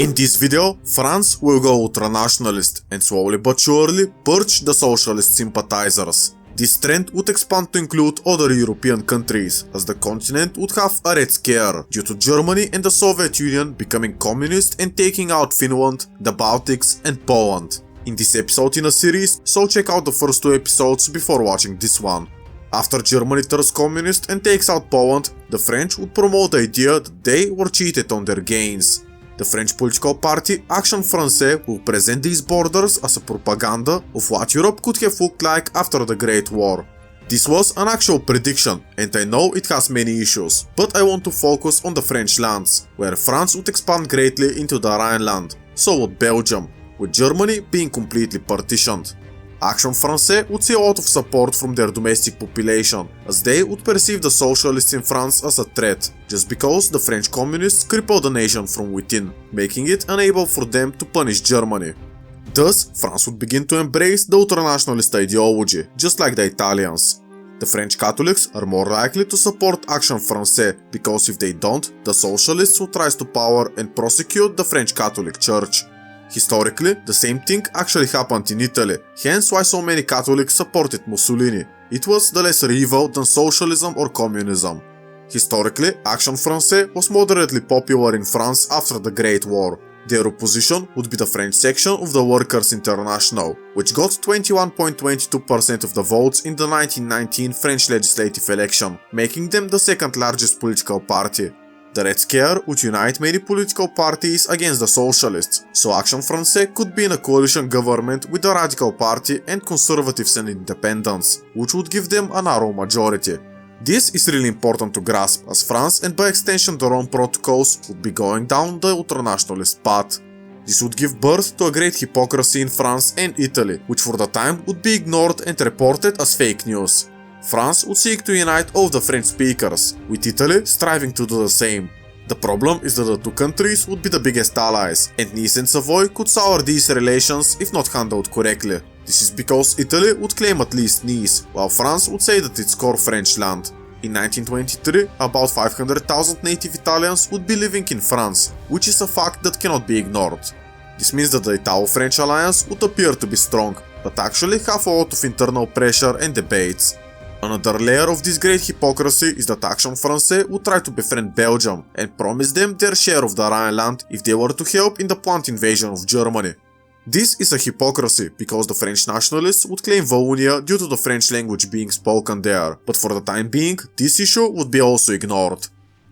In this video, France will go ultranationalist and slowly but surely purge the socialist sympathizers. This trend would expand to include other European countries, as the continent would have a red scare due to Germany and the Soviet Union becoming communist and taking out Finland, the Baltics and Poland. In this episode in a series, so check out the first two episodes before watching this one. After Germany turns communist and takes out Poland, the French would promote the idea that they were cheated on their gains. The French political party Action Française will present these borders as a propaganda of what Europe could have looked like after the Great War. This was an actual prediction, and I know it has many issues, but I want to focus on the French lands, where France would expand greatly into the Rhineland, so would Belgium, with Germany being completely partitioned. Action Française would see a lot of support from their domestic population, as they would perceive the socialists in France as a threat, just because the French communists crippled the nation from within, making it unable for them to punish Germany. Thus, France would begin to embrace the ultranationalist ideology, just like the Italians. The French Catholics are more likely to support Action Française, because if they don't, the socialists would rise to power and prosecute the French Catholic Church. Historically, the same thing actually happened in Italy, hence why so many Catholics supported Mussolini. It was the lesser evil than socialism or communism. Historically, Action Française was moderately popular in France after the Great War. Their opposition would be the French section of the Workers' International, which got 21.22% of the votes in the 1919 French legislative election, making them the second largest political party. The Red Scare would unite many political parties against the socialists, so Action Française could be in a coalition government with the Radical Party and Conservatives and Independents, which would give them a narrow majority. This is really important to grasp, as France and by extension the Rome Protocols would be going down the ultranationalist path. This would give birth to a great hypocrisy in France and Italy, which for the time would be ignored and reported as fake news. France would seek to unite all the French speakers, with Italy striving to do the same. The problem is that the two countries would be the biggest allies, and Nice and Savoy could sour these relations if not handled correctly. This is because Italy would claim at least Nice, while France would say that it's core French land. In 1923, about 500,000 native Italians would be living in France, which is a fact that cannot be ignored. This means that the Italo-French alliance would appear to be strong, but actually have a lot of internal pressure and debates. Another layer of this great hypocrisy is that Action Française would try to befriend Belgium and promise them their share of the Rhineland if they were to help in the planned invasion of Germany. This is a hypocrisy because the French nationalists would claim Wallonia due to the French language being spoken there, but for the time being, this issue would be also ignored.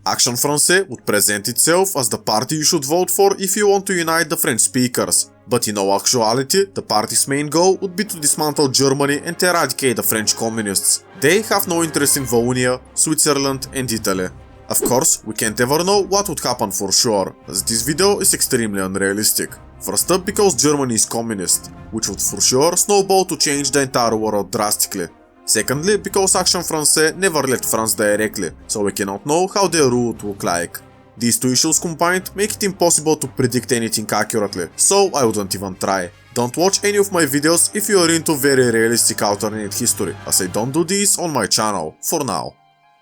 Action Française would present itself as the party you should vote for if you want to unite the French speakers, but in all actuality, the party's main goal would be to dismantle Germany and eradicate the French communists. They have no interest in Wallonia, Switzerland and Italy. Of course, we can't ever know what would happen for sure, as this video is extremely unrealistic. First up, because Germany is communist, which would for sure snowball to change the entire world drastically. Secondly, because Action Française never left France directly, so we cannot know how their rule would look like. These two issues combined make it impossible to predict anything accurately, so I wouldn't even try. Don't watch any of my videos if you are into very realistic alternate history, as I don't do these on my channel, for now.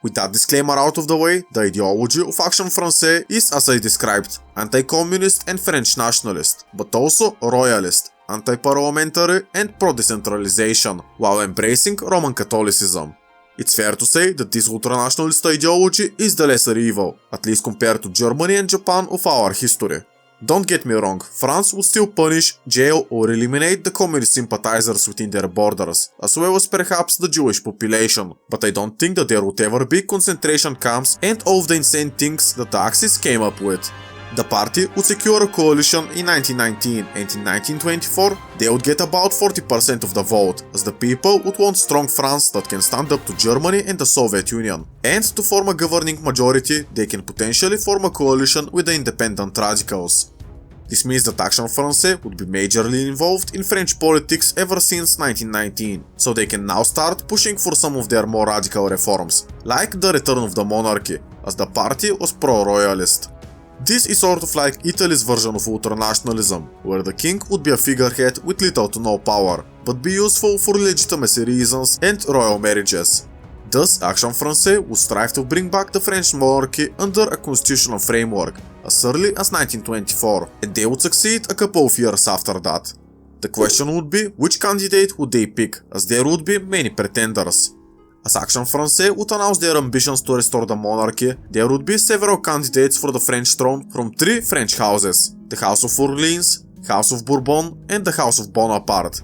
With that disclaimer out of the way, the ideology of Action Française is, as I described, anti-communist and French nationalist, but also royalist, anti-parliamentary and pro-decentralization, while embracing Roman Catholicism. It's fair to say that this ultranationalist ideology is the lesser evil, at least compared to Germany and Japan of our history. Don't get me wrong, France would still punish, jail or eliminate the communist sympathizers within their borders, as well as perhaps the Jewish population, but I don't think that there would ever be concentration camps and all of the insane things that the Axis came up with. The party would secure a coalition in 1919 and in 1924 they would get about 40% of the vote, as the people would want strong France that can stand up to Germany and the Soviet Union. And to form a governing majority, they can potentially form a coalition with the independent radicals. This means that Action Française would be majorly involved in French politics ever since 1919, so they can now start pushing for some of their more radical reforms, like the return of the monarchy, as the party was pro-royalist. This is sort of like Italy's version of ultranationalism, where the king would be a figurehead with little to no power, but be useful for legitimacy reasons and royal marriages. Thus, Action Française would strive to bring back the French monarchy under a constitutional framework, as early as 1924, and they would succeed a couple of years after that. The question would be which candidate would they pick, as there would be many pretenders. As Action Française would announce their ambitions to restore the monarchy, there would be several candidates for the French throne from three French houses: the House of Orleans, House of Bourbon, and the House of Bonaparte.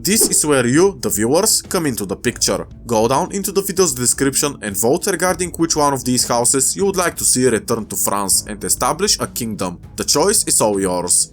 This is where you, the viewers, come into the picture. Go down into the video's description and vote regarding which one of these houses you would like to see return to France and establish a kingdom. The choice is all yours.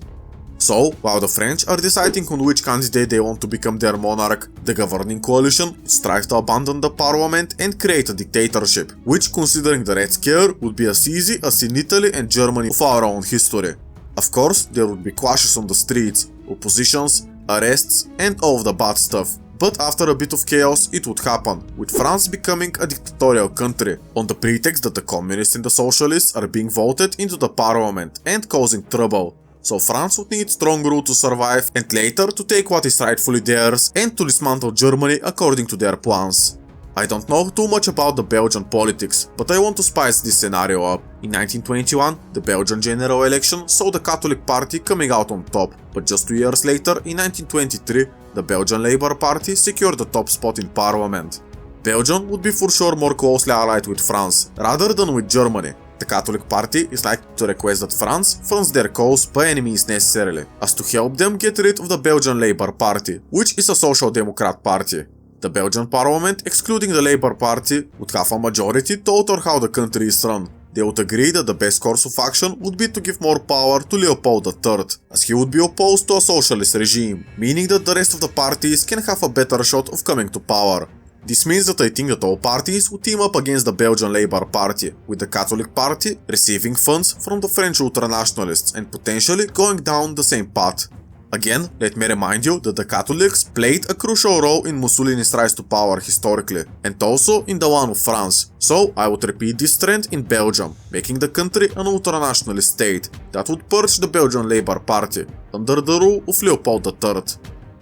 So, while the French are deciding on which candidate they want to become their monarch, the governing coalition strives to abandon the parliament and create a dictatorship, which, considering the Red Scare, would be as easy as in Italy and Germany of our own history. Of course, there would be clashes on the streets, oppositions, arrests, and all of the bad stuff. But after a bit of chaos, it would happen, with France becoming a dictatorial country, on the pretext that the communists and the socialists are being voted into the parliament and causing trouble. So France would need strong rule to survive and later to take what is rightfully theirs and to dismantle Germany according to their plans. I don't know too much about the Belgian politics, but I want to spice this scenario up. In 1921, the Belgian general election saw the Catholic Party coming out on top, but just 2 years later, in 1923, the Belgian Labour Party secured the top spot in parliament. Belgium would be for sure more closely allied with France, rather than with Germany. The Catholic Party is likely to request that France funds their cause by any means necessarily, as to help them get rid of the Belgian Labour Party, which is a social democrat party. The Belgian parliament, excluding the Labour Party, would have a majority to alter how the country is run. They would agree that the best course of action would be to give more power to Leopold III, as he would be opposed to a socialist regime, meaning that the rest of the parties can have a better shot of coming to power. This means that I think that all parties would team up against the Belgian Labour Party, with the Catholic Party receiving funds from the French Ultranationalists and potentially going down the same path. Again, let me remind you that the Catholics played a crucial role in Mussolini's rise to power historically, and also in the one of France, so I would repeat this trend in Belgium, making the country an ultranationalist state that would purge the Belgian Labour Party, under the rule of Leopold III.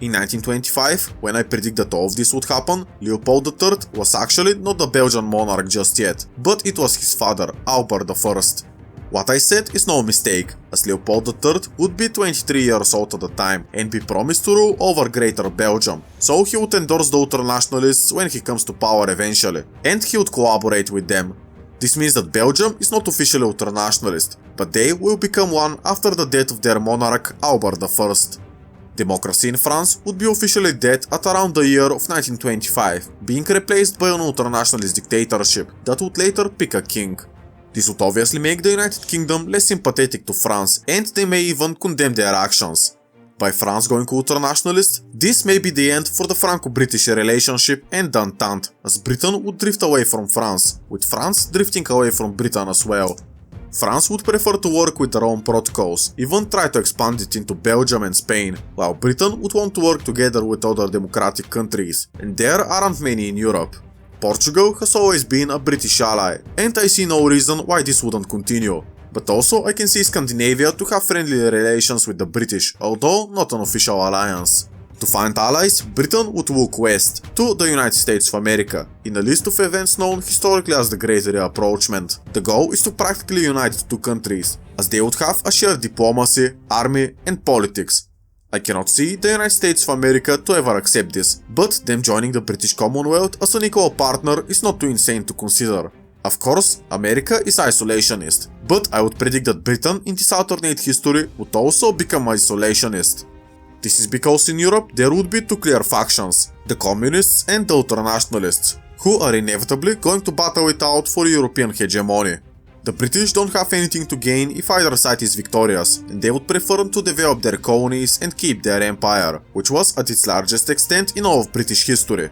In 1925, when I predict that all of this would happen, Leopold III was actually not the Belgian monarch just yet, but it was his father, Albert I. What I said is no mistake, as Leopold III would be 23 years old at the time and be promised to rule over Greater Belgium, so he would endorse the ultranationalists when he comes to power eventually, and he would collaborate with them. This means that Belgium is not officially ultranationalist, but they will become one after the death of their monarch, Albert I. Democracy in France would be officially dead at around the year of 1925, being replaced by an ultranationalist dictatorship that would later pick a king. This would obviously make the United Kingdom less sympathetic to France, and they may even condemn their actions. By France going ultranationalist, this may be the end for the Franco-British relationship and the Entente, as Britain would drift away from France, with France drifting away from Britain as well. France would prefer to work with their own protocols, even try to expand it into Belgium and Spain, while Britain would want to work together with other democratic countries, and there aren't many in Europe. Portugal has always been a British ally, and I see no reason why this wouldn't continue. But also I can see Scandinavia to have friendly relations with the British, although not an official alliance. To find allies, Britain would look west, to the United States of America, in a list of events known historically as the Great Rapprochement. The goal is to practically unite the two countries, as they would have a shared diplomacy, army, and politics. I cannot see the United States of America to ever accept this, but them joining the British Commonwealth as an equal partner is not too insane to consider. Of course, America is isolationist, but I would predict that Britain in this alternate history would also become isolationist. This is because in Europe there would be two clear factions, the communists and the ultranationalists, who are inevitably going to battle it out for European hegemony. The British don't have anything to gain if either side is victorious, and they would prefer to develop their colonies and keep their empire, which was at its largest extent in all of British history.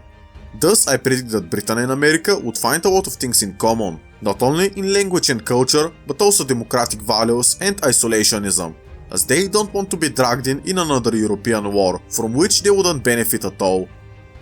Thus, I predict that Britain and America would find a lot of things in common, not only in language and culture, but also democratic values and isolationism, as they don't want to be dragged in another European war, from which they wouldn't benefit at all.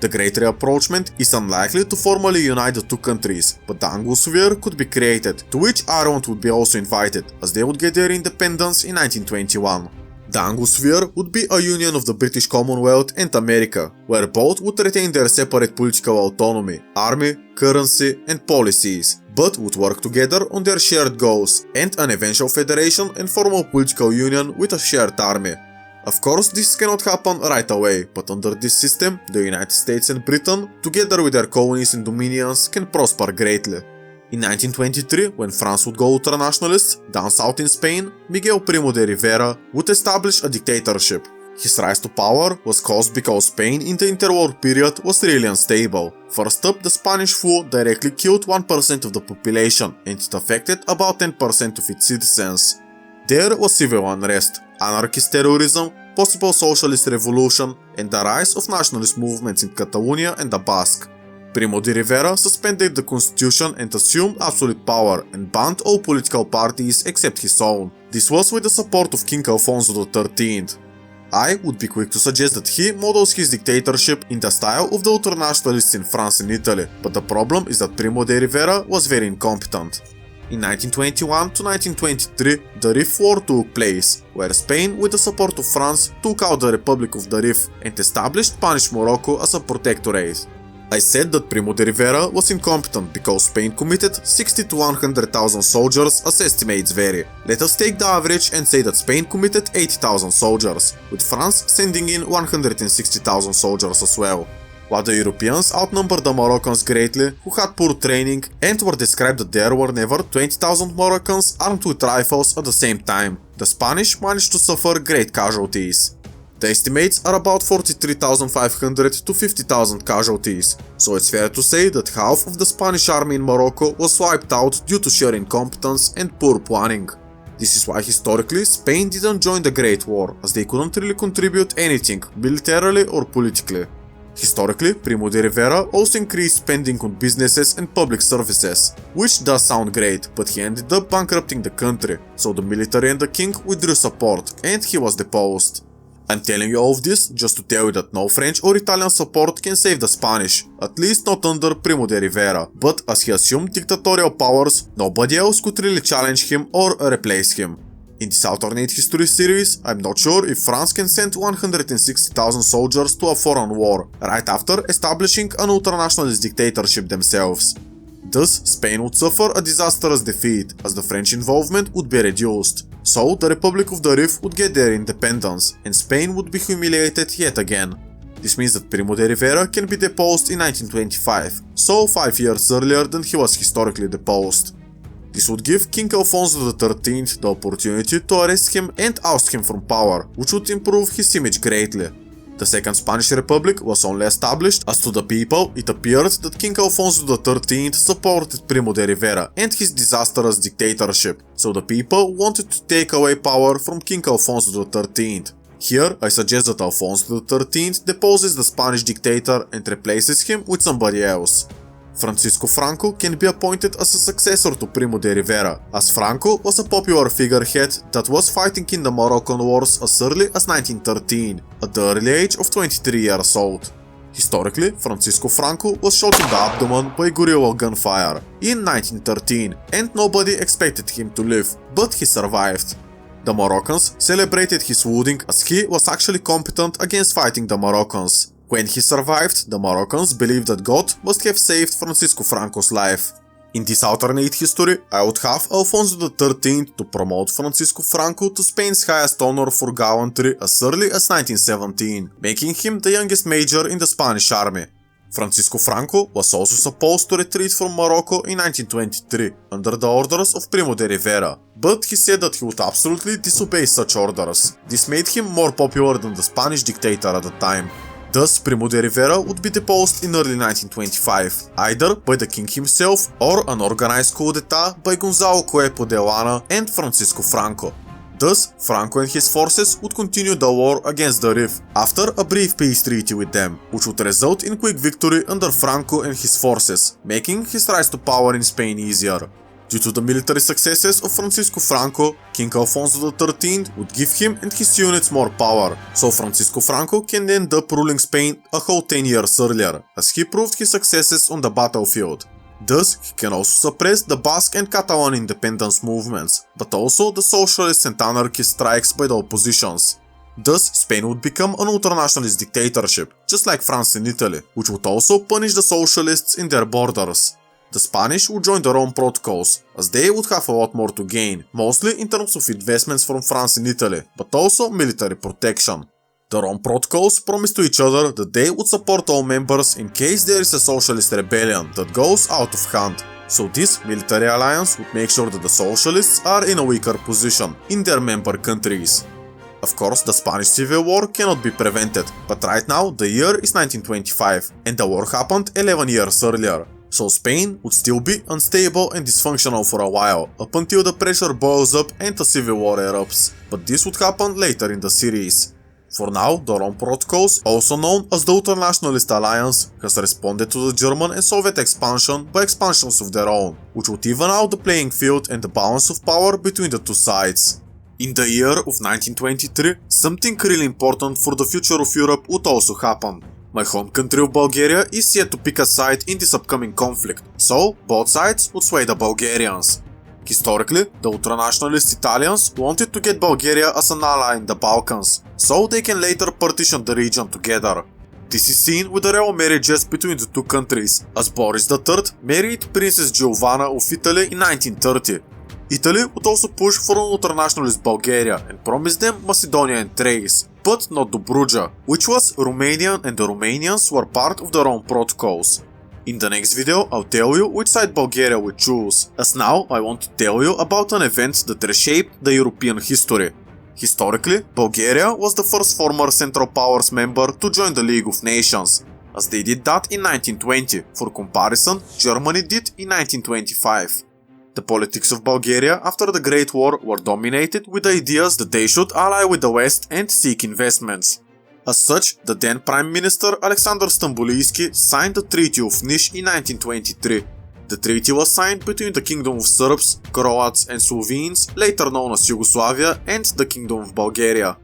The Great Rapprochement is unlikely to formally unite the two countries, but the Anglo-Sphere could be created, to which Ireland would be also invited, as they would get their independence in 1921. The Anglosphere would be a union of the British Commonwealth and America, where both would retain their separate political autonomy, army, currency, and policies, but would work together on their shared goals and an eventual federation and formal political union with a shared army. Of course, this cannot happen right away, but under this system, the United States and Britain, together with their colonies and dominions, can prosper greatly. In 1923, when France would go ultranationalist, down south in Spain, Miguel Primo de Rivera would establish a dictatorship. His rise to power was caused because Spain in the interwar period was really unstable. First up, the Spanish flu directly killed 1% of the population and it affected about 10% of its citizens. There was civil unrest, anarchist terrorism, possible socialist revolution, and the rise of nationalist movements in Catalonia and the Basque. Primo de Rivera suspended the constitution and assumed absolute power and banned all political parties except his own. This was with the support of King Alfonso XIII. I would be quick to suggest that he models his dictatorship in the style of the ultranationalists in France and Italy, but the problem is that Primo de Rivera was very incompetent. In 1921 to 1923, the Rif War took place, where Spain, with the support of France, took out the Republic of the Rif and established Spanish Morocco as a protectorate. I said that Primo de Rivera was incompetent because Spain committed 60 to 100,000 soldiers as estimates vary. Let us take the average and say that Spain committed 80,000 soldiers, with France sending in 160,000 soldiers as well. While the Europeans outnumbered the Moroccans greatly, who had poor training and were described that there were never 20,000 Moroccans armed with rifles at the same time, the Spanish managed to suffer great casualties. The estimates are about 43,500 to 50,000 casualties, so it's fair to say that half of the Spanish army in Morocco was wiped out due to sheer incompetence and poor planning. This is why historically Spain didn't join the Great War, as they couldn't really contribute anything, militarily or politically. Historically, Primo de Rivera also increased spending on businesses and public services, which does sound great, but he ended up bankrupting the country, so the military and the king withdrew support, and he was deposed. I'm telling you all of this just to tell you that no French or Italian support can save the Spanish, at least not under Primo de Rivera, but as he assumed dictatorial powers, nobody else could really challenge him or replace him. In this alternate history series, I'm not sure if France can send 160,000 soldiers to a foreign war, right after establishing an ultranationalist dictatorship themselves. Thus, Spain would suffer a disastrous defeat, as the French involvement would be reduced. So, the Republic of the Rif would get their independence, and Spain would be humiliated yet again. This means that Primo de Rivera can be deposed in 1925, so 5 years earlier than he was historically deposed. This would give King Alfonso XIII the opportunity to arrest him and oust him from power, which would improve his image greatly. The Second Spanish Republic was only established as to the people it appeared that King Alfonso XIII supported Primo de Rivera and his disastrous dictatorship, so the people wanted to take away power from King Alfonso XIII. Here, I suggest that Alfonso XIII deposes the Spanish dictator and replaces him with somebody else. Francisco Franco can be appointed as a successor to Primo de Rivera, as Franco was a popular figurehead that was fighting in the Moroccan Wars as early as 1913, at the early age of 23 years old. Historically, Francisco Franco was shot in the abdomen by guerrilla gunfire in 1913, and nobody expected him to live, but he survived. The Moroccans celebrated his wounding as he was actually competent against fighting the Moroccans. When he survived, the Moroccans believed that God must have saved Francisco Franco's life. In this alternate history, I would have Alfonso XIII to promote Francisco Franco to Spain's highest honor for gallantry as early as 1917, making him the youngest major in the Spanish army. Francisco Franco was also supposed to retreat from Morocco in 1923, under the orders of Primo de Rivera, but he said that he would absolutely disobey such orders. This made him more popular than the Spanish dictator at the time. Thus, Primo de Rivera would be deposed in early 1925, either by the king himself or an organized coup d'etat by Gonzalo Cuepo de Lana and Francisco Franco. Thus, Franco and his forces would continue the war against the Rif after a brief peace treaty with them, which would result in quick victory under Franco and his forces, making his rise to power in Spain easier. Due to the military successes of Francisco Franco, King Alfonso XIII would give him and his units more power, so Francisco Franco can end up ruling Spain a whole 10 years earlier, as he proved his successes on the battlefield. Thus, he can also suppress the Basque and Catalan independence movements, but also the socialist and anarchist strikes by the oppositions. Thus, Spain would become an ultranationalist dictatorship, just like France and Italy, which would also punish the socialists in their borders. The Spanish would join the Rome Protocols, as they would have a lot more to gain, mostly in terms of investments from France and Italy, but also military protection. The Rome Protocols promised to each other that they would support all members in case there is a socialist rebellion that goes out of hand. So this military alliance would make sure that the socialists are in a weaker position in their member countries. Of course, the Spanish Civil War cannot be prevented, but right now the year is 1925 and the war happened 11 years earlier. So Spain would still be unstable and dysfunctional for a while, up until the pressure boils up and the civil war erupts, but this would happen later in the series. For now, the Rome Protocols, also known as the Ultranationalist Alliance, has responded to the German and Soviet expansion by expansions of their own, which would even out the playing field and the balance of power between the two sides. In the year of 1923, something really important for the future of Europe would also happen. My home country of Bulgaria is yet to pick a side in this upcoming conflict, so both sides would sway the Bulgarians. Historically, the ultranationalist Italians wanted to get Bulgaria as an ally in the Balkans, so they can later partition the region together. This is seen with the royal marriages between the two countries, as Boris III married Princess Giovanna of Italy in 1930. Italy would also push for an ultranationalist Bulgaria and promise them Macedonia and Thrace, but not Dobruja, which was Romanian, and the Romanians were part of the Rome Protocols. In the next video, I'll tell you which side Bulgaria would choose, as now I want to tell you about an event that reshaped the European history. Historically, Bulgaria was the first former Central Powers member to join the League of Nations, as they did that in 1920, for comparison, Germany did in 1925. The politics of Bulgaria after the Great War were dominated with ideas that they should ally with the West and seek investments. As such, the then Prime Minister Alexander Stambulivski signed the Treaty of Niš in 1923. The treaty was signed between the Kingdom of Serbs, Croats and Slovenes, later known as Yugoslavia, and the Kingdom of Bulgaria.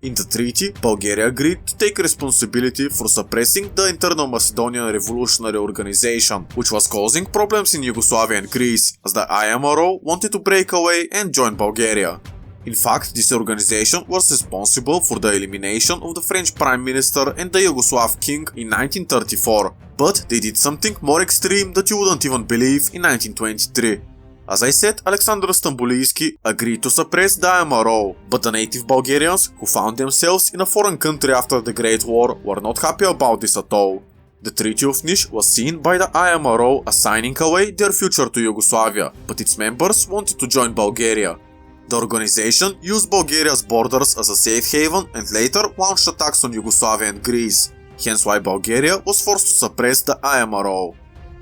In the treaty, Bulgaria agreed to take responsibility for suppressing the internal Macedonian Revolutionary Organization, which was causing problems in Yugoslavia and Greece, as the IMRO wanted to break away and join Bulgaria. In fact, this organization was responsible for the elimination of the French Prime Minister and the Yugoslav King in 1934, but they did something more extreme that you wouldn't even believe in 1923. As I said, Alexander Stambulivski agreed to suppress the IMRO, but the native Bulgarians, who found themselves in a foreign country after the Great War, were not happy about this at all. The Treaty of Niš was seen by the IMRO as signing away their future to Yugoslavia, but its members wanted to join Bulgaria. The organization used Bulgaria's borders as a safe haven and later launched attacks on Yugoslavia and Greece, hence why Bulgaria was forced to suppress the IMRO.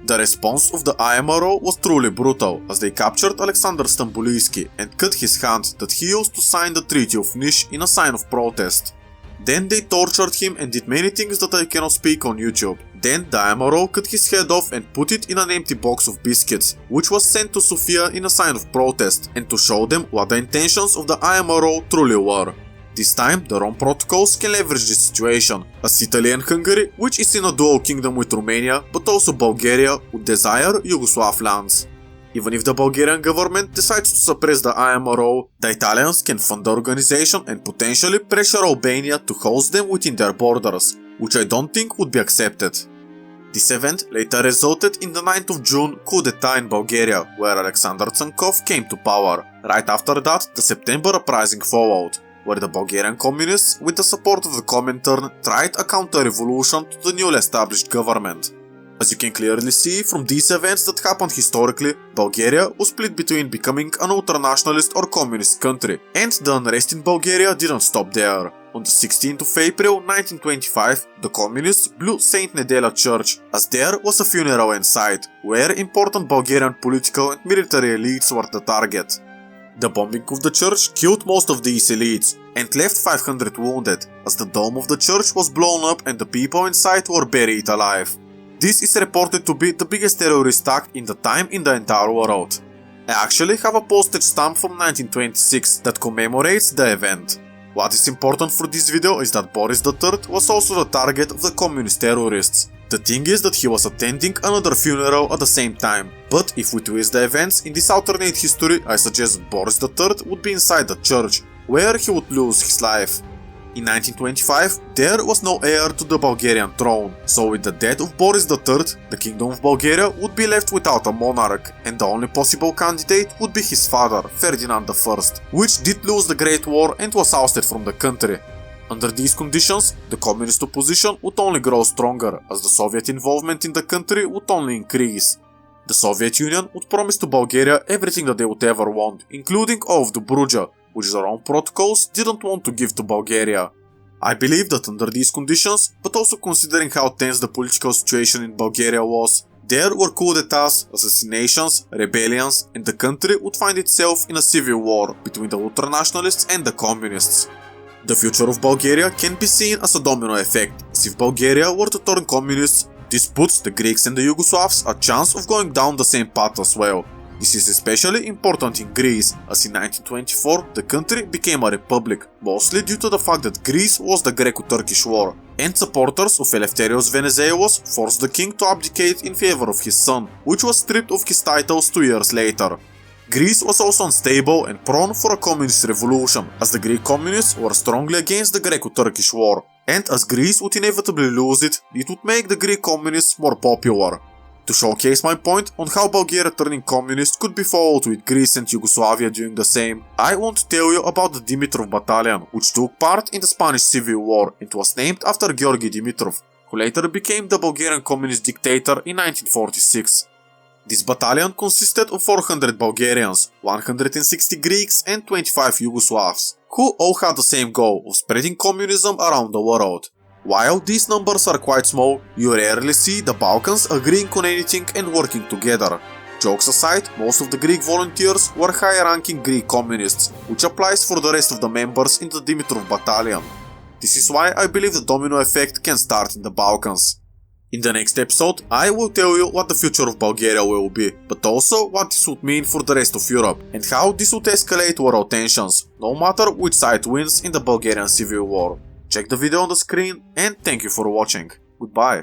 The response of the IMRO was truly brutal, as they captured Alexander Stambulivski and cut his hand that he used to sign the Treaty of Niš in a sign of protest. Then they tortured him and did many things that I cannot speak on YouTube. Then the IMRO cut his head off and put it in an empty box of biscuits, which was sent to Sofia in a sign of protest and to show them what the intentions of the IMRO truly were. This time, the Rome Protocols can leverage this situation, as Italy and Hungary, which is in a dual kingdom with Romania, but also Bulgaria, would desire Yugoslav lands. Even if the Bulgarian government decides to suppress the IMRO, the Italians can fund the organization and potentially pressure Albania to host them within their borders, which I don't think would be accepted. This event later resulted in the 9th of June coup d'etat in Bulgaria, where Alexander Tsankov came to power. Right after that, the September uprising followed, where the Bulgarian communists, with the support of the Comintern, tried a counter-revolution to the newly established government. As you can clearly see from these events that happened historically, Bulgaria was split between becoming an ultranationalist or communist country, and the unrest in Bulgaria didn't stop there. On the 16th of April 1925, the communists blew St. Nedelya Church, as there was a funeral inside, where important Bulgarian political and military elites were the target. The bombing of the church killed most of these elites, and left 500 wounded, as the dome of the church was blown up and the people inside were buried alive. This is reported to be the biggest terrorist act in the time in the entire world. I actually have a postage stamp from 1926 that commemorates the event. What is important for this video is that Boris III was also the target of the communist terrorists. The thing is that he was attending another funeral at the same time, but if we twist the events in this alternate history, I suggest that Boris III would be inside the church, where he would lose his life. In 1925, there was no heir to the Bulgarian throne, so with the death of Boris III, the Kingdom of Bulgaria would be left without a monarch, and the only possible candidate would be his father, Ferdinand I, which did lose the Great War and was ousted from the country. Under these conditions, the communist opposition would only grow stronger, as the Soviet involvement in the country would only increase. The Soviet Union would promise to Bulgaria everything that they would ever want, including all of the purge, which their own protocols didn't want to give to Bulgaria. I believe that under these conditions, but also considering how tense the political situation in Bulgaria was, there were coup d'etats, assassinations, rebellions, and the country would find itself in a civil war between the ultranationalists and the communists. The future of Bulgaria can be seen as a domino effect, as if Bulgaria were to turn communist, this puts the Greeks and the Yugoslavs a chance of going down the same path as well. This is especially important in Greece, as in 1924 the country became a republic, mostly due to the fact that Greece was the Greco-Turkish War, and supporters of Eleftherios Venizelos forced the king to abdicate in favor of his son, which was stripped of his titles 2 years later. Greece was also unstable and prone for a communist revolution, as the Greek communists were strongly against the Greco-Turkish War, and as Greece would inevitably lose it, it would make the Greek communists more popular. To showcase my point on how Bulgaria turning communist could be followed with Greece and Yugoslavia doing the same, I want to tell you about the Dimitrov Battalion, which took part in the Spanish Civil War and was named after Georgi Dimitrov, who later became the Bulgarian communist dictator in 1946. This battalion consisted of 400 Bulgarians, 160 Greeks and 25 Yugoslavs, who all had the same goal of spreading communism around the world. While these numbers are quite small, you rarely see the Balkans agreeing on anything and working together. Jokes aside, most of the Greek volunteers were high-ranking Greek communists, which applies for the rest of the members in the Dimitrov Battalion. This is why I believe the domino effect can start in the Balkans. In the next episode, I will tell you what the future of Bulgaria will be, but also what this would mean for the rest of Europe, and how this would escalate world tensions, no matter which side wins in the Bulgarian Civil War. Check the video on the screen, and thank you for watching. Goodbye.